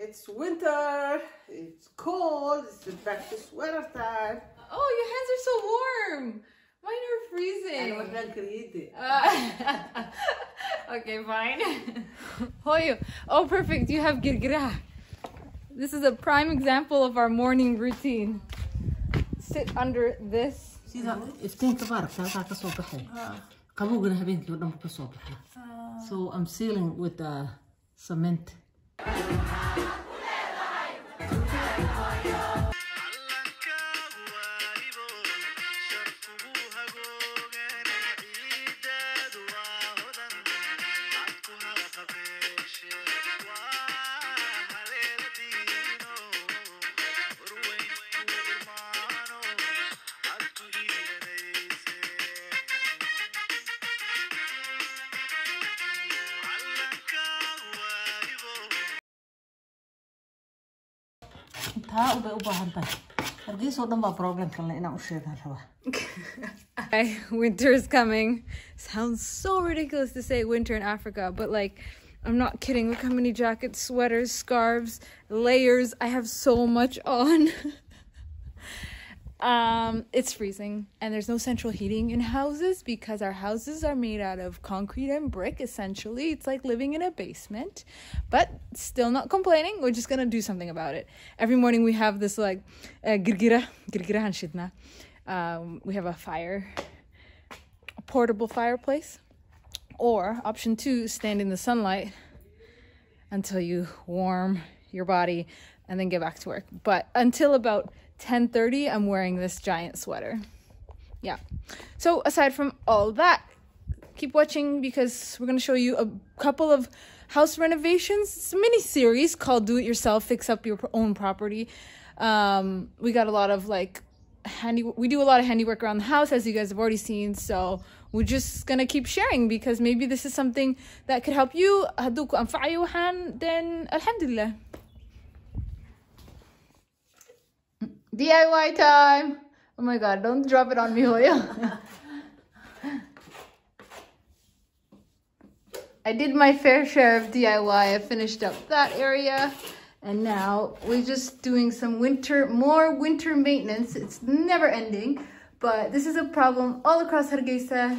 It's winter, it's cold, it's back to sweater time. Oh, your hands are so warm. Mine are freezing. Okay, fine. Hoyo. Oh, perfect. You have girgira. This is a prime example of our morning routine. Sit under this. So I'm sealing with cement. Winter is coming. Sounds so ridiculous to say winter in Africa, but like, I'm not kidding. Look how many jackets, sweaters, scarves, layers. I have so much on. It's freezing, and there's no central heating in houses because our houses are made out of concrete and brick. Essentially, it's like living in a basement, but still not complaining. We're just gonna do something about it. Every morning we have this like girgira hanshidna. We have a portable fireplace, or option 2, stand in the sunlight until you warm your body and then get back to work. But until about 10:30, I'm wearing this giant sweater. Yeah. So aside from all that, keep watching because we're going to show you a couple of house renovations. It's a mini series called Do It Yourself, Fix Up Your Own Property. We got a lot of like we do a lot of handiwork around the house, as you guys have already seen. So we're just going to keep sharing because maybe this is something that could help you. Then alhamdulillah. DIY time! Oh my god, don't drop it on me, Hoya. I did my fair share of DIY. I finished up that area. And now we're just doing some more winter maintenance. It's never ending. But this is a problem all across Hargeisa.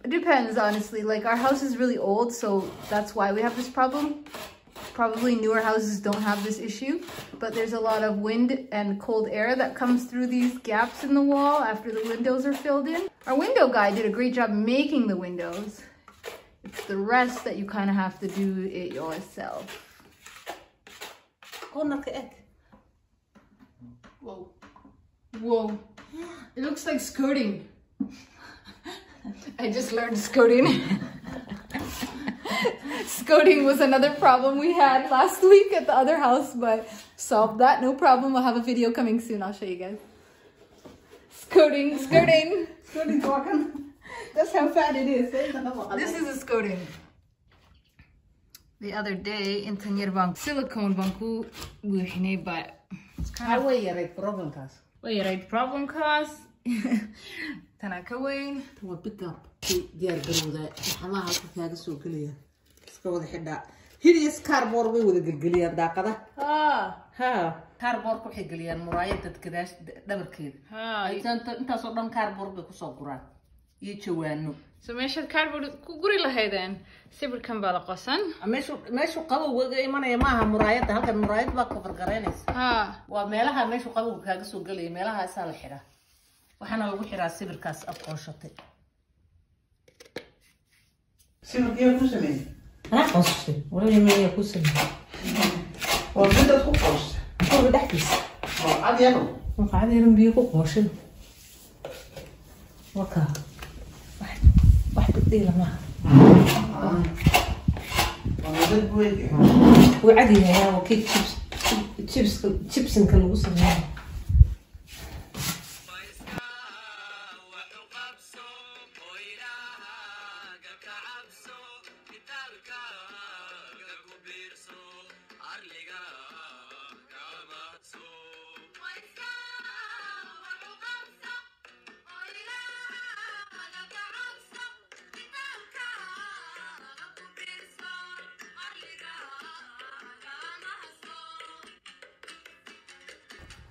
It depends, honestly. Like, our house is really old, so that's why we have this problem. Probably newer houses don't have this issue, but there's a lot of wind and cold air that comes through these gaps in the wall after the windows are filled in. Our window guy did a great job making the windows. It's the rest that you kind of have to do it yourself. Whoa. Whoa. It looks like skooding. I just learned skooding. Skooding was another problem we had last week at the other house, but solved that, no problem. I'll have a video coming soon. I'll show you guys. Skooding. Skooding talking. That's how fat it is. This is a skooding. The other day in Tanyerbang silicone banku buuxinay, but it's kind of way right problem cause. Way right problem cause. Tanaka Wayne. To pick up. Dear Garuda. Hamaha kaaga soo galiya. Iska wada xidha. Hideous cardboard way wada galgaliyaan daaqada. Cardboard ku xiggaliyaan muraayada dadkadaas dhabarkeeda. Intaas oo dhan cardboard bay ku soo guraan. Iyo jawaano. So meesha cardboard ku guri lahaydeen sawirkan baa la qosan. Meeshu qabow waga imanaya maaha muraayada, halkan muraayad baa ka fargareynaysa. Waa meelaha meeshu qabow kaaga soo galay, meelaha asaa la xidha. Waxaana lagu xiraa sawirkaas aqoonshatay. Sawirkii ku sameeyay. Qoostay. Wali meeya ku sameeyay. Waa mid ku qoostay. Ku dhaxdiis. Oo cadeeyno. Waxa cadeeyno biyo ku qooshin. Waka. Wax bedel ma. Waa buuy. Waa cadeeyay waa cake chips in kala lagu sameeyay.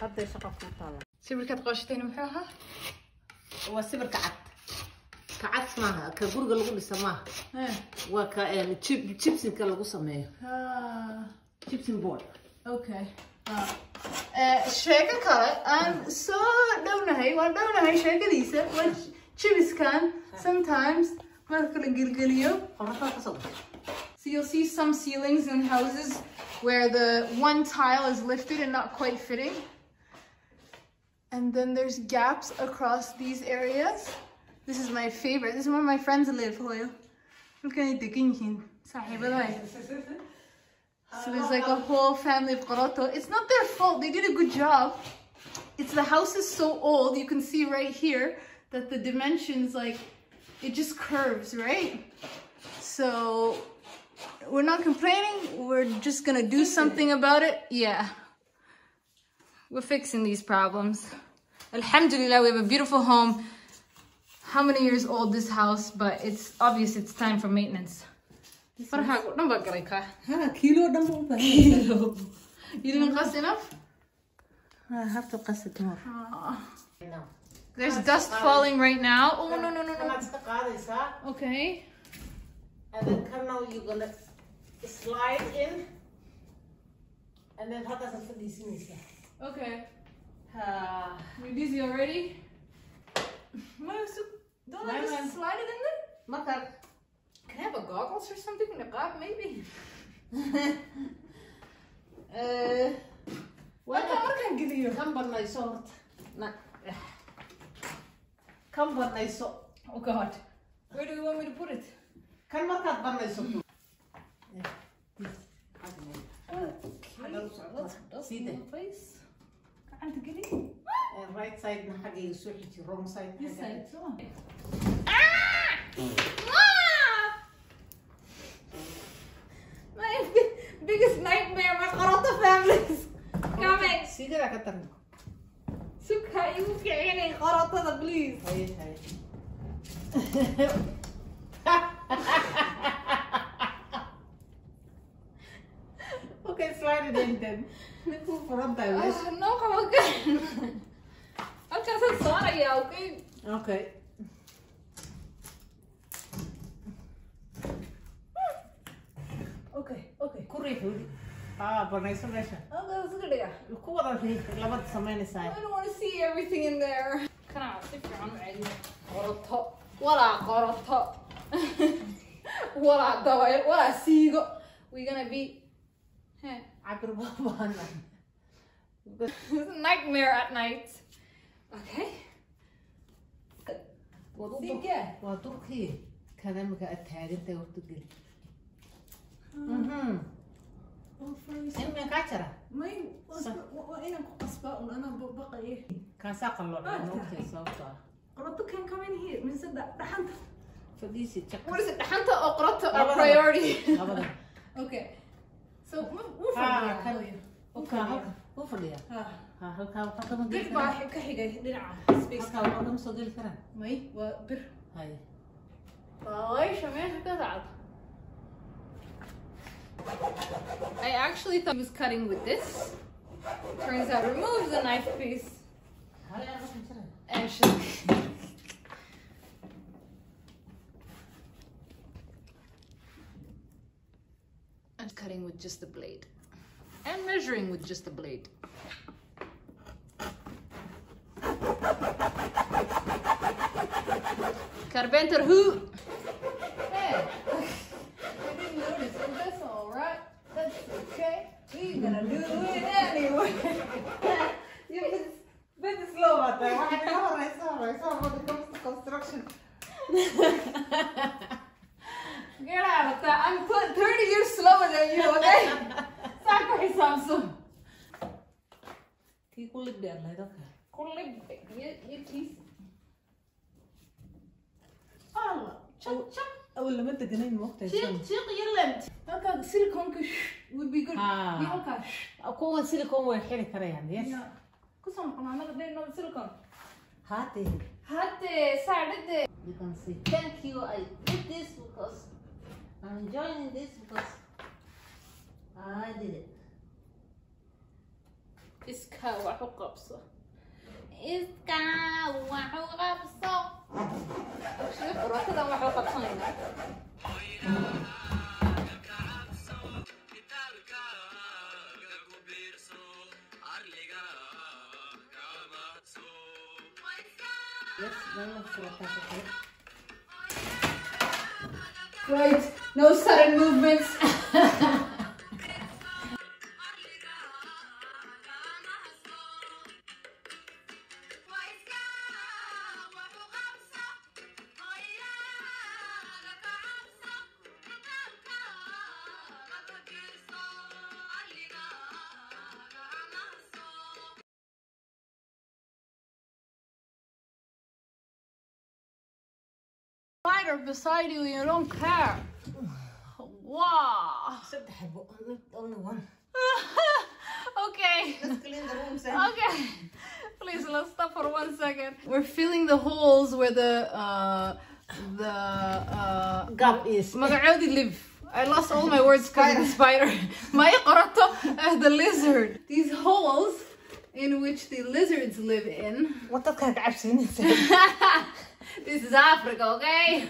هذا شقة فوطالة. سيبركات قاشتين محوها. وسيبر كعت. كعت اسمها كبرجر اللي سماها. تشيبس كاللي سماه. تشيبس بول. Okay. Sheeko kale aan soo dhownahay waan dhownahay sheekadiisa waa chibiskan sometimes marka la gilgiliyo. So you'll see some ceilings in houses where the one tile is lifted and not quite fitting, and then there's gaps across these areas. This is my favorite. This is where my friends live. Look at the kinhin. So there's like a whole family of qoroto. It's not their fault. They did a good job. It's the house is so old. You can see right here that the dimensions, like, it just curves, right? So we're not complaining. We're just going to do something about it. Yeah. We're fixing these problems. Alhamdulillah, we have a beautiful home. How many years old this house? But it's obvious it's time for maintenance. Kilo You didn't cuss enough? I have to cuss it more. There's dust falling right now. Oh, no. Okay. And then now you're gonna slide in. And then how does it Okay. You're busy already? Don't I just slide it in there? Can I have a goggles or something? Niqab, maybe? What can give you? Come on, my sword. Come on, my sword. Oh God. Where do you want me to put it? Come on, my sword. See the place? Can't get it? Right side, wrong side. This side. My biggest nightmare, my qoroto families. Coming. See that I got them. Suka, you can qoroto, please. Okay, slide it in then. No, come again. I'm just sorry, okay? Okay. Okay. Kurri. But nice measure. Oh, that's good. Yeah. I don't want to see everything in there. Can I sit down? Qoroto. Wala qoroto. Wala dawai. Wala sigo. We're gonna be. It's a nightmare at night. Okay. وتركي كلامك أتهاج أنت وتقول. إنك كاترة. ما وأنا قصبة وأنا بقى إيه. كاساق الله نوكي صوتها. قرطة can come in here. من صدق دحنت. فديسي تشك. What is it? دحنت أو قرطة a priority. Okay. So we're fine. Okay. وفريا. هلكا وقتها من قل باح كحجة دلعة. Space. هلكا وقتها مصدق كرا. ماي وبر. هاي. باي شمال كذا. I actually thought he was cutting with this. Turns out removes the knife piece. And I'm cutting with just the blade. And measuring with just the blade. Carpenter who? Hey, I didn't notice, but that's all right. That's okay. We're gonna do it anyway. You've been slow about that. I saw when it comes to construction. Get out of that. I'm 30 years slower than you, okay? Sorry, Samsung. Can you live there later? You please. Allah. Chop. أول لما أنت جنين وقتها. شيق يلا. هكذا سيليكون would be good. هكذا. أكون سيليكون وحيري كريه يعني. Yes. كسم أنا قدرت نو سيليكون. هاتي. ساعدت. You can see. Thank you. I did this because I'm enjoying this because I did it. It's cut. Right, no sudden movements. Spider beside you, you don't care. Wow. Only one. Okay. Let's clean the room, Sam. Okay. Please, let's stop for 1 second. We're filling the holes where the gap is. Magacawdi live. I lost all my words because of the spider. The lizard. These holes in which the lizards live in. What the heck I've seen it. This is Africa, okay?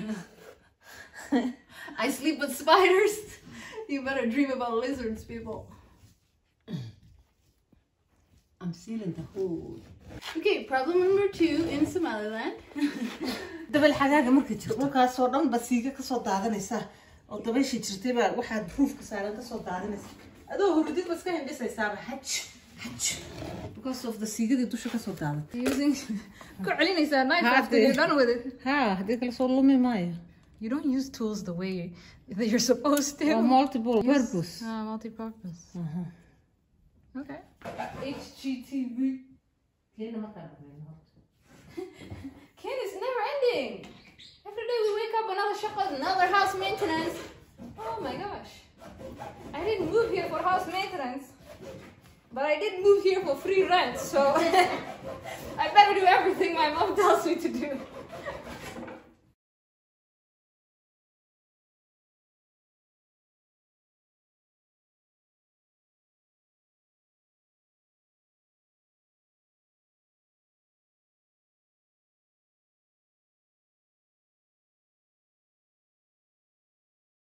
I sleep with spiders. You better dream about lizards, people. I'm sealing the hole. Okay, problem number 2 in Somaliland. dabal xagaaga markay jirto dhulkaas oo dhan basiiga ka soo daadanaysa oo dabayshi jirtay baa waxaad proof ka saaran ka soo daadanaysa adoo hurdid baska hindhisaysaa haj because of the siigadii dusha ka soo daadatay Using ku celinaysaa knife after you're done with it. ha hadii kala soo lumi maayo. You don't use tools the way that you're supposed to. Or multiple purpose. Multi-purpose. Okay. HGTV. Ken, it's never ending. Every day we wake up, another shop, another house maintenance. Oh my gosh. I didn't move here for house maintenance, but I did move here for free rent, so I better do everything my mom tells me to do.